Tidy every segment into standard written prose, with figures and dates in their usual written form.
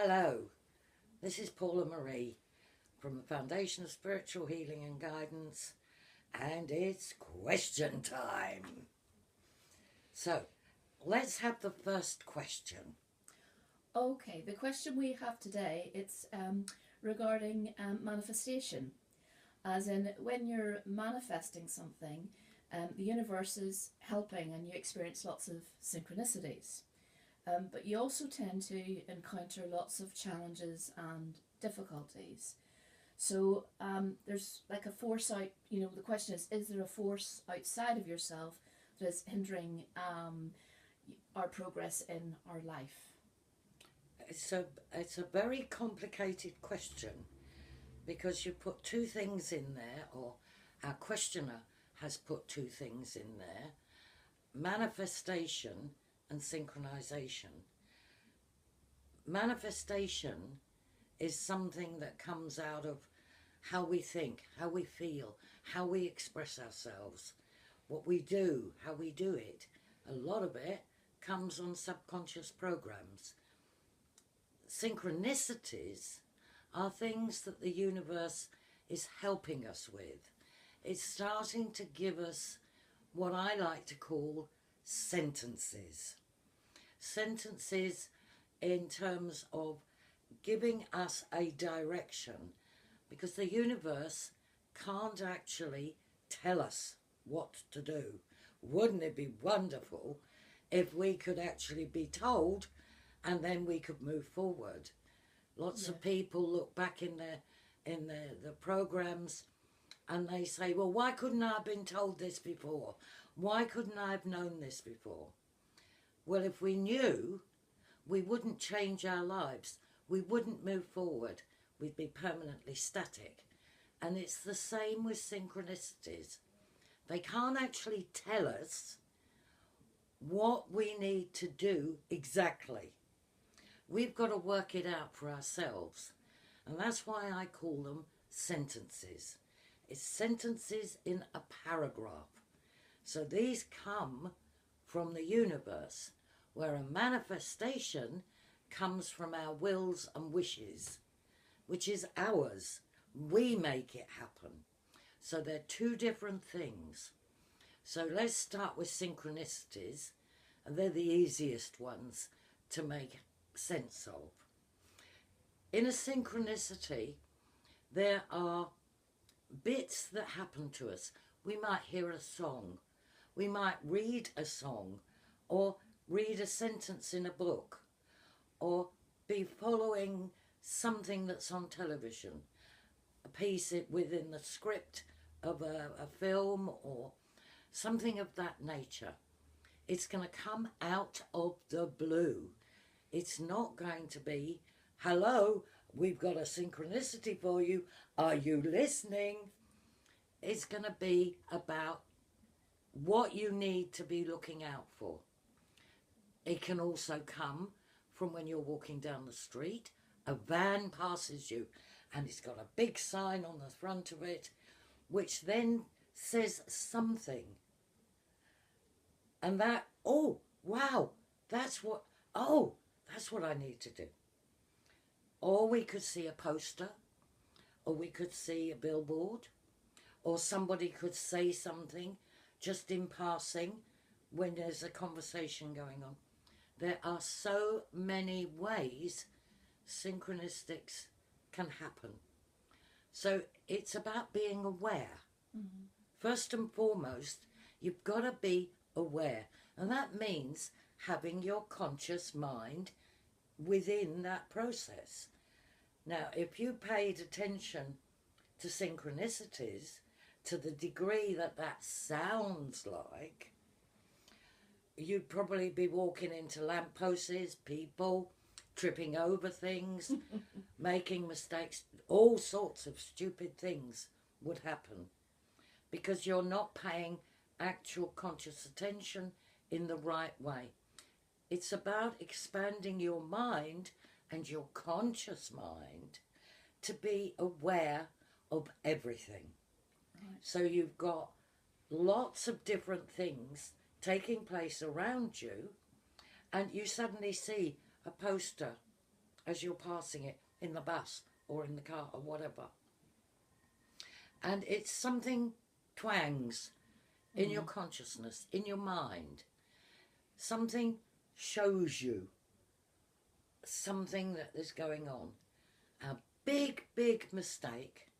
Hello, this is Paula Marie from the Foundation of Spiritual Healing and Guidance, and it's question time. So, let's have the first question. Okay, the question we have today, it's regarding manifestation. As in, when you're manifesting something, the universe is helping and you experience lots of synchronicities. But you also tend to encounter lots of challenges and difficulties. So there's like a force out, the question is there a force outside of yourself that is hindering our progress in our life? It's a very complicated question because you put two things in there, or our questioner has put two things in there: manifestation and synchronization. Manifestation is something that comes out of how we think, how we feel, how we express ourselves, what we do, how we do it. A lot of it comes on subconscious programs. Synchronicities are things that the universe is helping us with. It's starting to give us what I like to call sentences. Sentences in terms of giving us a direction, because the universe can't actually tell us what to do. Wouldn't it be wonderful if we could actually be told and then we could move forward? Lots of people look back in the programs and they say, well, why couldn't I have been told this before? Why couldn't I have known this before? Well, if we knew, we wouldn't change our lives. We wouldn't move forward. We'd be permanently static. And it's the same with synchronicities. They can't actually tell us what we need to do exactly. We've got to work it out for ourselves. And that's why I call them sentences. It's sentences in a paragraph. So these come from the universe, where a manifestation comes from our wills and wishes, which is ours. We make it happen. So they're two different things. So let's start with synchronicities, and they're the easiest ones to make sense of. In a synchronicity, there are bits that happen to us. We might hear a song, we might read a song, or read a sentence in a book, or be following something that's on television, a piece within the script of a film, or something of that nature. It's going to come out of the blue. It's not going to be, hello, we've got a synchronicity for you, are you listening? It's going to be about what you need to be looking out for. It can also come from when you're walking down the street, a van passes you and it's got a big sign on the front of it which then says something. And that, oh, wow, that's what I need to do. Or we could see a poster, or we could see a billboard, or somebody could say something just in passing when there's a conversation going on. There are so many ways synchronistics can happen. So it's about being aware. Mm-hmm. First and foremost, you've got to be aware. And that means having your conscious mind within that process. Now, if you paid attention to synchronicities to the degree that that sounds like, you'd probably be walking into lampposts, people, tripping over things, making mistakes. All sorts of stupid things would happen because you're not paying actual conscious attention in the right way. It's about expanding your mind and your conscious mind to be aware of everything. Right. So you've got lots of different things taking place around you, and you suddenly see a poster, as you're passing it in the bus or in the car or whatever. And it's something twangs in your consciousness, in your mind. Something shows you something that is going on. Our big, big mistake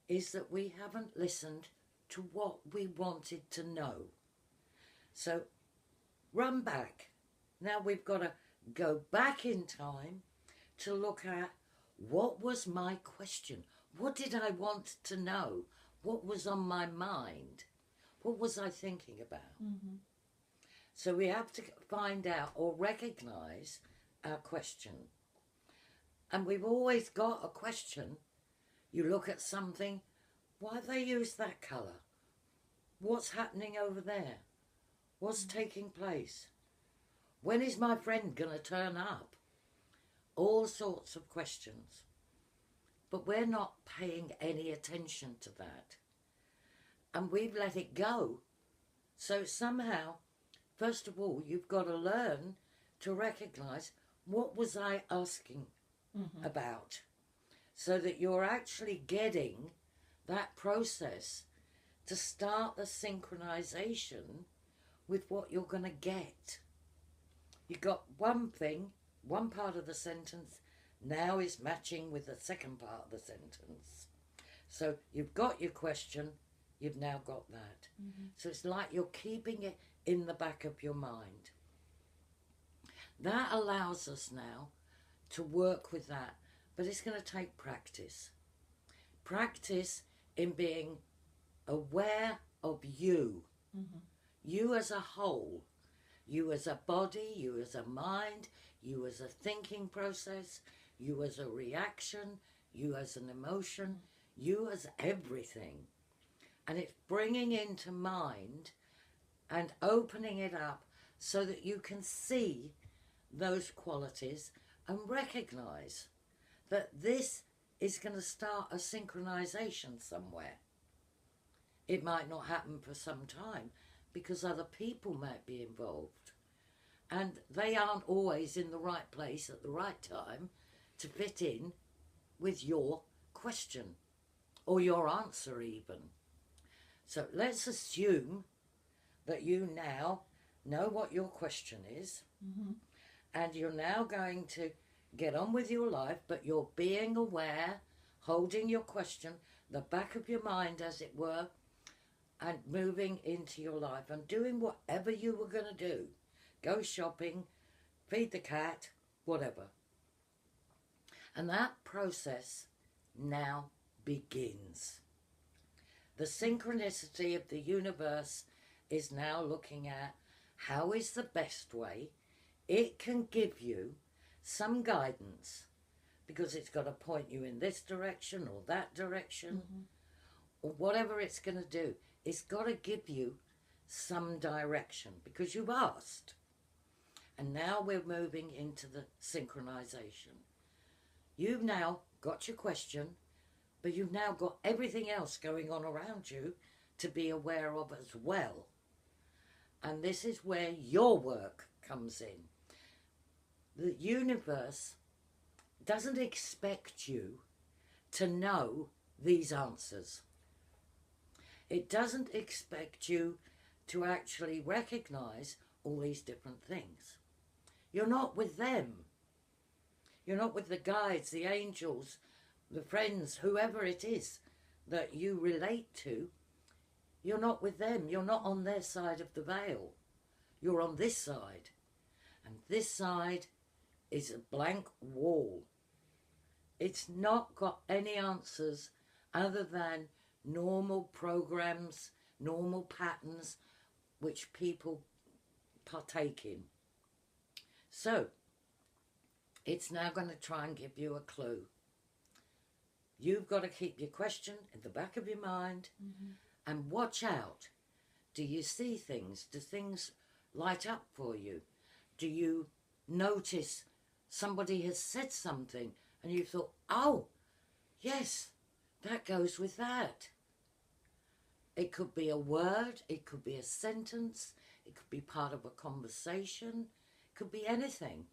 is that we haven't listened to what we wanted to know. So run back. Now we've got to go back in time to look at what was my question. What did I want to know? What was on my mind? What was I thinking about? Mm-hmm. So we have to find out or recognise our question. And we've always got a question. You look at something, why have they used that colour? What's happening over there? What's taking place? When is my friend going to turn up? All sorts of questions. But we're not paying any attention to that. And we've let it go. So somehow, first of all, you've got to learn to recognise what was I asking about, so that you're actually getting that process to start the synchronization with what you're going to get. You've got one thing, one part of the sentence now is matching with the second part of the sentence. So you've got your question, you've now got that. So it's like you're keeping it in the back of your mind. That allows us now to work with that, but it's going to take practice. Practice in being aware of you. You as a whole. You as a body, you as a mind, you as a thinking process, you as a reaction, you as an emotion, you as everything. And it's bringing into mind and opening it up so that you can see those qualities and recognise that this is going to start a synchronisation somewhere. It might not happen for some time because other people might be involved. And they aren't always in the right place at the right time to fit in with your question or your answer even. So let's assume that you now know what your question is, and you're now going to get on with your life, but you're being aware, holding your question, the back of your mind as it were, and moving into your life and doing whatever you were going to do. Go shopping, feed the cat, whatever. And that process now begins. The synchronicity of the universe is now looking at how is the best way it can give you some guidance, because it's got to point you in this direction or that direction, or whatever it's going to do. It's got to give you some direction because you've asked. And now we're moving into the synchronization. You've now got your question, but you've now got everything else going on around you to be aware of as well. And this is where your work comes in. The universe doesn't expect you to know these answers. It doesn't expect you to actually recognize all these different things. You're not with them. You're not with the guides, the angels, the friends, whoever it is that you relate to. You're not with them. You're not on their side of the veil. You're on this side. And this side is a blank wall. It's not got any answers other than normal programs, normal patterns which people partake in. So, it's now going to try and give you a clue. You've got to keep your question in the back of your mind and watch out. Do you see things? Do things light up for you? Do you notice somebody has said something and you thought, oh, yes, that goes with that. It could be a word, it could be a sentence, it could be part of a conversation, it could be anything.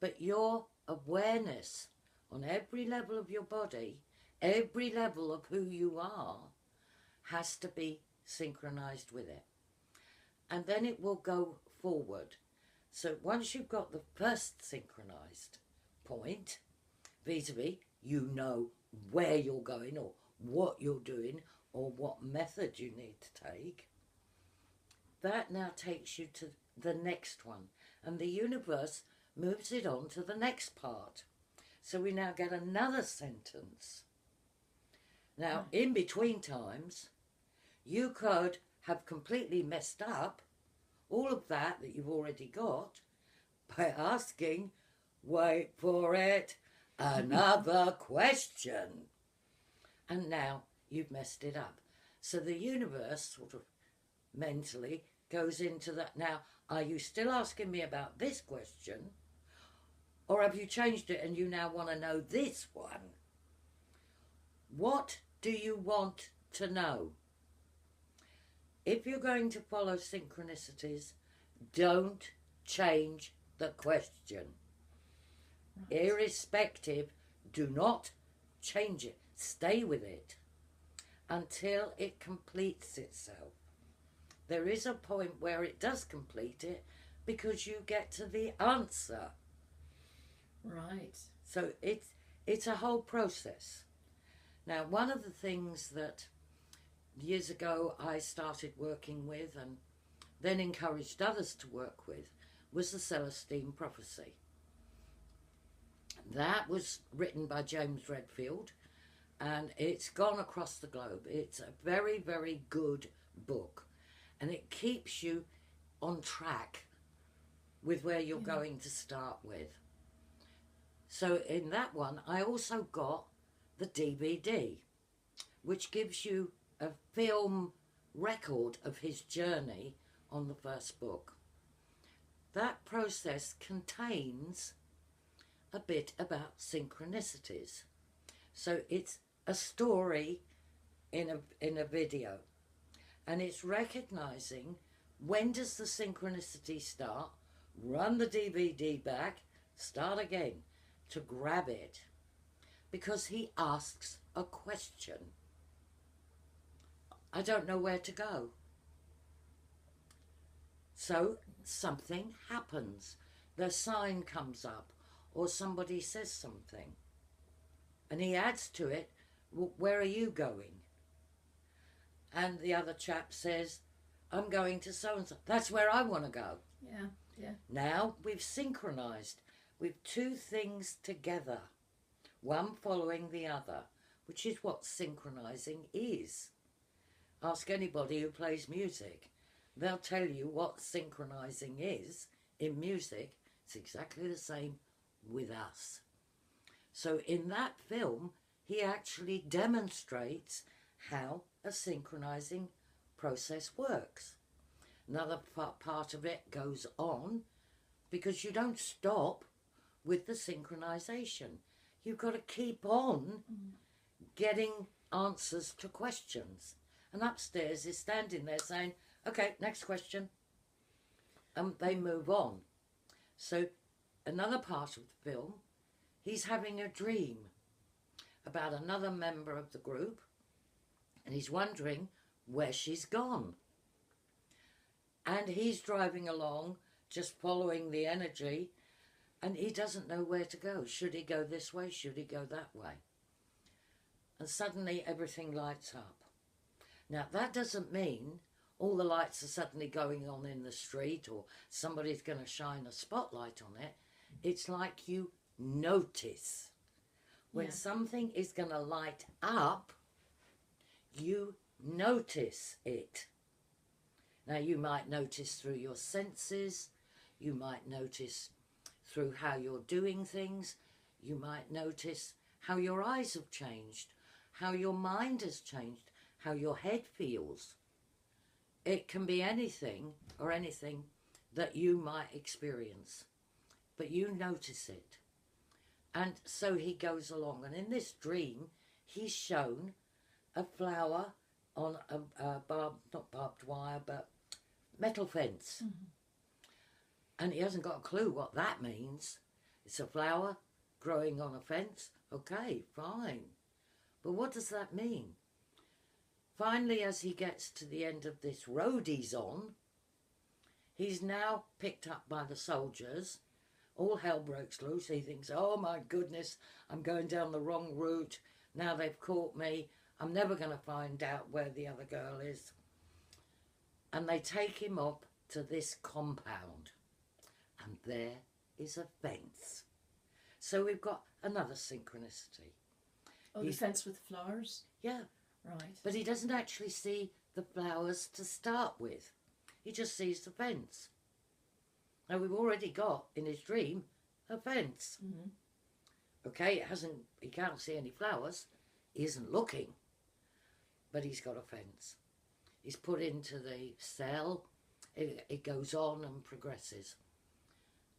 But you're awareness on every level of your body, every level of who you are, has to be synchronized with it. And then it will go forward. So once you've got the first synchronized point, vis-a-vis, you know where you're going or what you're doing or what method you need to take, that now takes you to the next one. And the universe moves it on to the next part. So we now get another sentence. Now, in between times, you could have completely messed up all of that you've already got by asking, wait for it, another question. And now you've messed it up. So the universe sort of mentally goes into that. Now, are you still asking me about this question? Or have you changed it and you now want to know this one? What do you want to know? If you're going to follow synchronicities, don't change the question. Right. Irrespective, do not change it. Stay with it until it completes itself. There is a point where it does complete it because you get to the answer. Right. So it's a whole process. Now, one of the things that years ago I started working with and then encouraged others to work with was the Celestine Prophecy. That was written by James Redfield and it's gone across the globe. It's a very, very good book and it keeps you on track with where you're going to start with. So in that one, I also got the DVD, which gives you a film record of his journey on the first book. That process contains a bit about synchronicities. So it's a story in a video. And it's recognizing when does the synchronicity start, run the DVD back, start again to grab it. Because he asks a question. I don't know where to go. So something happens. The sign comes up or somebody says something. And he adds to it, well, where are you going? And the other chap says, I'm going to so-and-so. That's where I want to go. Yeah, yeah. Now we've synchronized with two things together, one following the other, which is what synchronizing is. Ask anybody who plays music. They'll tell you what synchronizing is in music. It's exactly the same with us. So in that film, he actually demonstrates how a synchronizing process works. Another part of it goes on because you don't stop with the synchronization. You've got to keep on getting answers to questions. And upstairs is standing there saying, okay, next question. And they move on. So another part of the film, he's having a dream about another member of the group and he's wondering where she's gone. And he's driving along, just following the energy, and he doesn't know where to go. Should he go this way? Should he go that way? And suddenly everything lights up. Now, that doesn't mean all the lights are suddenly going on in the street or somebody's going to shine a spotlight on it. It's like you notice. When something is going to light up, you notice it. Now, you might notice through your senses. You might notice through how you're doing things. You might notice how your eyes have changed, how your mind has changed, how your head feels. It can be anything or anything that you might experience, but you notice it. And so he goes along, and in this dream, he's shown a flower on a not barbed wire, but metal fence. Mm-hmm. And he hasn't got a clue what that means. It's a flower growing on a fence. Okay, fine. But what does that mean? Finally, as he gets to the end of this road he's on, he's now picked up by the soldiers. All hell breaks loose. He thinks, oh my goodness, I'm going down the wrong route. Now they've caught me. I'm never going to find out where the other girl is. And they take him up to this compound. And there is a fence. So we've got another synchronicity. Oh, the fence with flowers? Yeah. Right. But he doesn't actually see the flowers to start with. He just sees the fence. Now we've already got, in his dream, a fence. Mm-hmm. Okay, he can't see any flowers. He isn't looking. But he's got a fence. He's put into the cell. It goes on and progresses.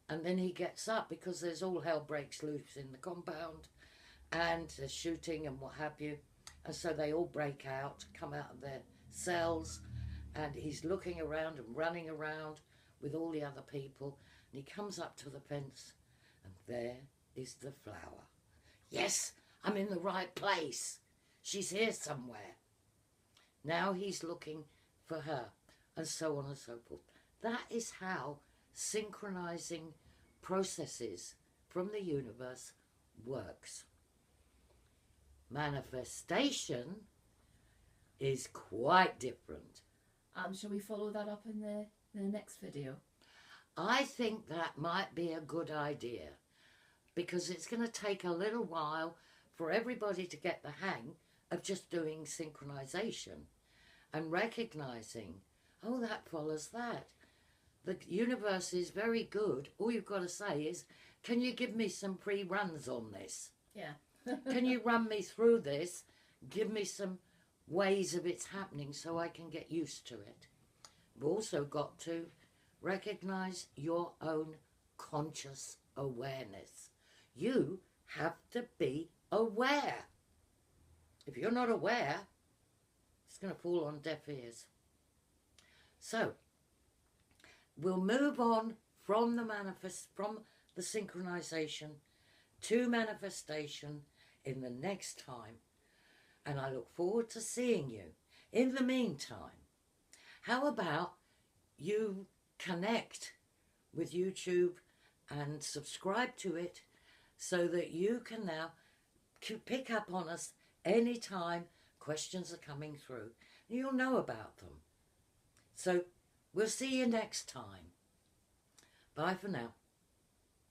And then he gets up because there's all hell breaks loose in the compound. And there's shooting and what have you. And so they all break out, come out of their cells. And he's looking around and running around with all the other people. And he comes up to the fence. And there is the flower. Yes, I'm in the right place. She's here somewhere. Now he's looking for her, and so on and so forth. That is how synchronizing processes from the universe works. Manifestation is quite different. Shall we follow that up in the next video? I think that might be a good idea, because it's going to take a little while for everybody to get the hang of just doing synchronization and recognizing, oh, that follows that. The universe is very good. All you've got to say is, can you give me some pre-runs on this? Yeah. Can you run me through this? Give me some ways of its happening so I can get used to it. You've also got to recognize your own conscious awareness. You have to be aware. If you're not aware, it's going to fall on deaf ears. So, we'll move on from the synchronization to manifestation in the next time. And I look forward to seeing you. In the meantime, how about you connect with YouTube and subscribe to it so that you can now pick up on us anytime questions are coming through. You'll know about them. So we'll see you next time. Bye for now.